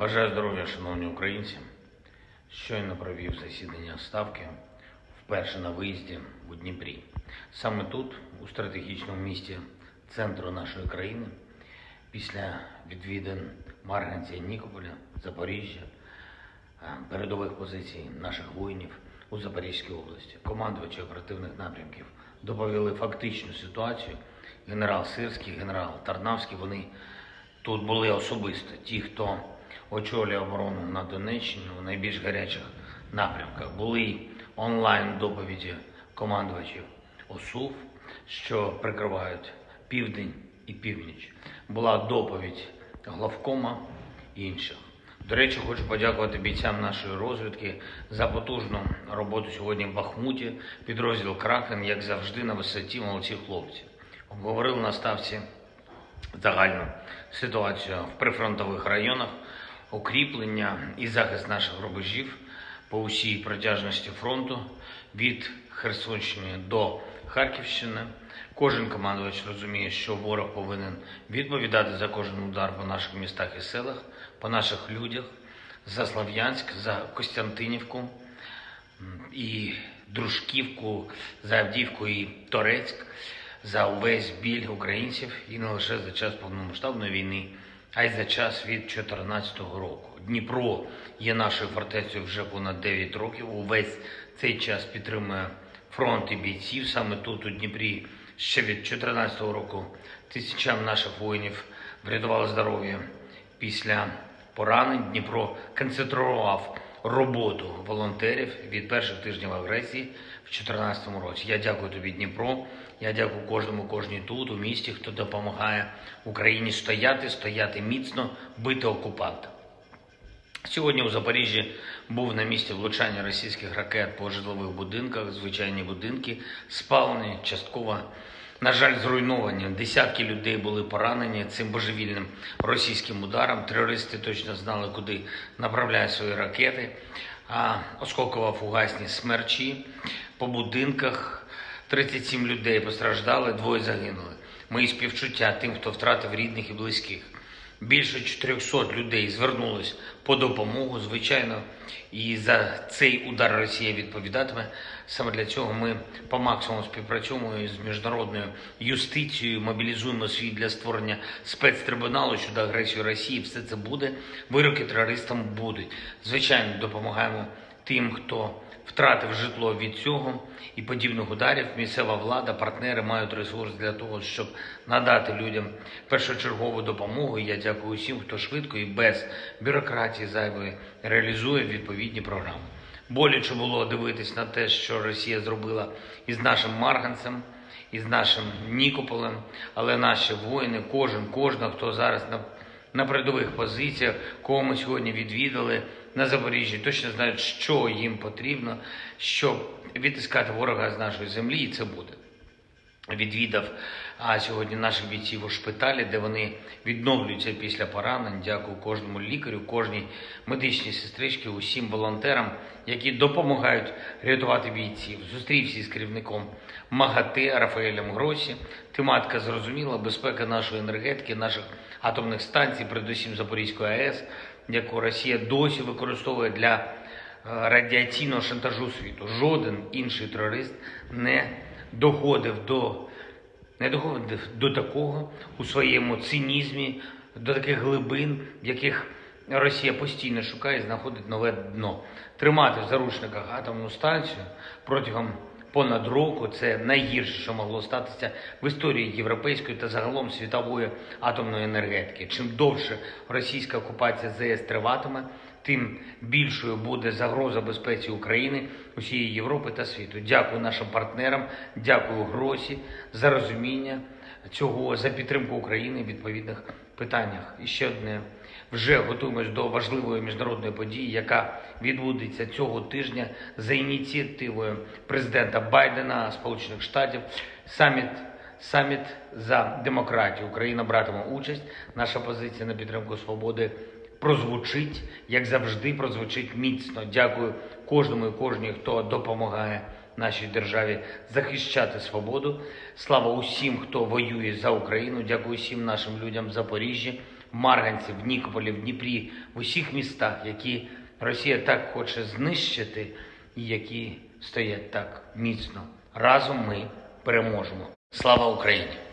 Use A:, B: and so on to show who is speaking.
A: Бажаю здоров'я, шановні українці. Щойно провів засідання Ставки вперше на виїзді у Дніпрі. Саме тут, у стратегічному місті центру нашої країни, після відвідин Марганця, Нікополя, Запоріжжя, передових позицій наших воїнів у Запорізькій області, командувачі оперативних напрямків доповіли фактичну ситуацію. Генерал Сирський, генерал Тарнавський, вони тут були особисто. Ті, хто очолює оборону на Донеччині у найбільш гарячих напрямках. Були онлайн-доповіді командувачів ОСУВ, що прикривають південь і північ. Була доповідь главкома і інших. До речі, хочу подякувати бійцям нашої розвідки за потужну роботу сьогодні в Бахмуті. Підрозділ «Кракен», як завжди, на висоті, молодці хлопці. Обговорили на ставці загальну ситуацію в прифронтових районах, укріплення і захист наших рубежів по усій протяжності фронту від Херсонщини до Харківщини. Кожен командувач розуміє, що ворог повинен відповідати за кожен удар по наших містах і селах, по наших людях, за Слов'янськ, за Костянтинівку і Дружківку, за Авдіївку і Торецьк, за увесь біль українців і не лише за час повномасштабної війни, а й за час від 2014 року. Дніпро є нашою фортецею вже понад 9 років. Увесь цей час підтримує фронт і бійців. Саме тут, у Дніпрі, ще від 2014 року тисячам наших воїнів врятувало здоров'я після поранень. Дніпро концентрував роботу волонтерів від перших тижнів агресії в 2014 році. Я дякую тобі, Дніпро. Я дякую кожній тут, у місті, хто допомагає Україні стояти міцно, бити окупанта. Сьогодні у Запоріжжі був на місці влучання російських ракет по житлових будинках. Звичайні будинки спалені, частково, на жаль, зруйновані. Десятки людей були поранені цим божевільним російським ударом. Терористи точно знали, куди направляють свої ракети. Осколково-фугасні смерчі по будинках. 37 людей постраждали, 2 загинули. Мої співчуття тим, хто втратив рідних і близьких. Більше 400 людей звернулись по допомогу, звичайно, і за цей удар Росія відповідатиме. Саме для цього ми по максимуму співпрацюємо з міжнародною юстицією, мобілізуємо світ для створення спецтрибуналу щодо агресії Росії. Все це буде, вироки терористам будуть. Звичайно, допомагаємо тим, хто втратив житло від цього і подібних ударів. Місцева влада, партнери мають ресурс для того, щоб надати людям першочергову допомогу. І я дякую усім, хто швидко і без бюрократії зайвої реалізує відповідні програми. Боляче було дивитись на те, що Росія зробила із нашим Марганцем, із нашим Нікополем, але наші воїни, кожна, хто зараз на передових позиціях, кого ми сьогодні відвідали на Запоріжжі, точно знають, що їм потрібно, щоб відтискати ворога з нашої землі, і це буде. Відвідав сьогодні наших бійців у шпиталі, де вони відновлюються після поранень. Дякую кожному лікарю, кожній медичній сестричці, усім волонтерам, які допомагають рятувати бійців. Зустрівся із керівником МАГАТЕ Рафаелем Гросі. Тематика зрозуміла, безпека нашої енергетики, наших атомних станцій, передусім Запорізької АЕС, яку Росія досі використовує для радіаційного шантажу світу. Жоден інший терорист не доходив до такого у своєму цинізмі, до таких глибин, в яких Росія постійно шукає і знаходить нове дно. Тримати в заручниках атомну станцію протягом понад року – це найгірше, що могло статися в історії європейської та загалом світової атомної енергетики. Чим довше російська окупація ЗАЕС триватиме, тим більшою буде загроза безпеці України, усієї Європи та світу. Дякую нашим партнерам, дякую Гросі за розуміння цього, за підтримку України в відповідних питаннях. І ще одне. Вже готуємось до важливої міжнародної події, яка відбудеться цього тижня за ініціативою президента Байдена, Сполучених Штатів. Саміт за демократію. Україна братиме участь. Наша позиція на підтримку свободи прозвучить, як завжди, прозвучить міцно. Дякую кожному і кожній, хто допомагає нашій державі захищати свободу. Слава усім, хто воює за Україну. Дякую всім нашим людям в Запоріжжі, в Марганці, в Нікополі, в Дніпрі, в усіх містах, які Росія так хоче знищити і які стоять так міцно. Разом ми переможемо. Слава Україні!